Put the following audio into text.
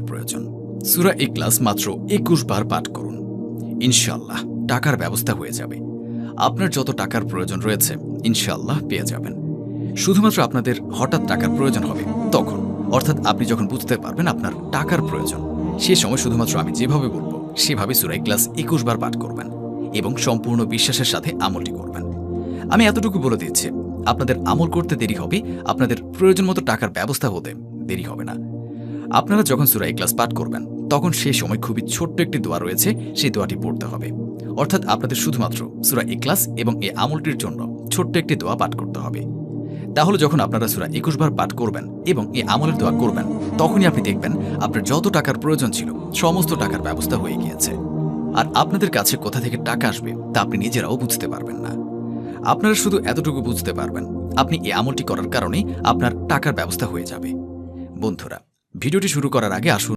প্রয়োজন। সূরা ইখলাস মাত্র ২১ বার পাঠ করুন, ইনশাআল্লাহ টাকার ব্যবস্থা হয়ে যাবে। আপনার যত টাকার প্রয়োজন রয়েছে ইনশাআল্লাহ পেয়ে যাবেন। শুধুমাত্র আপনাদের হঠাৎ টাকার প্রয়োজন হবে তখন, অর্থাৎ আপনি যখন বুঝতে পারবেন আপনার টাকার প্রয়োজন, সে সময় শুধুমাত্র আমি যেভাবে বলবো সেভাবে সূরা ইখলাস ২১ বার পাঠ করবেন এবং সম্পূর্ণ বিশ্বাসের সাথে আমলটি করবেন। আমি এতটুকু বলে দিচ্ছি, আপনাদের আমল করতে দেরি হবে, আপনাদের প্রয়োজন মতো টাকার ব্যবস্থা হতে দেরি হবে না। আপনারা যখন সূরা ইখলাস পাঠ করবেন তখন সেই সময় খুবই ছোট্ট একটি দোয়া রয়েছে, সেই দোয়াটি পড়তে হবে। অর্থাৎ আপনাদের শুধুমাত্র সূরা ইখলাস এবং এই আমলটির জন্য ছোট্ট একটি দোয়া পাঠ করতে হবে। তাহলে যখন আপনারা সূরা ২১ বার পাঠ করবেন এবং এই আমলের দোয়া করবেন, তখনই আপনি দেখবেন আপনার যত টাকার প্রয়োজন ছিল সমস্ত টাকার ব্যবস্থা হয়ে গিয়েছে। আর আপনাদের কাছে কোথা থেকে টাকা আসবে তা আপনি নিজেরাও বুঝতে পারবেন না। আপনারা শুধু এতটুকু বুঝতে পারবেন আপনি এই আমলটি করার কারণেই আপনার টাকার ব্যবস্থা হয়ে যাবে। বন্ধুরা, ভিডিওটি শুরু করার আগে আসুন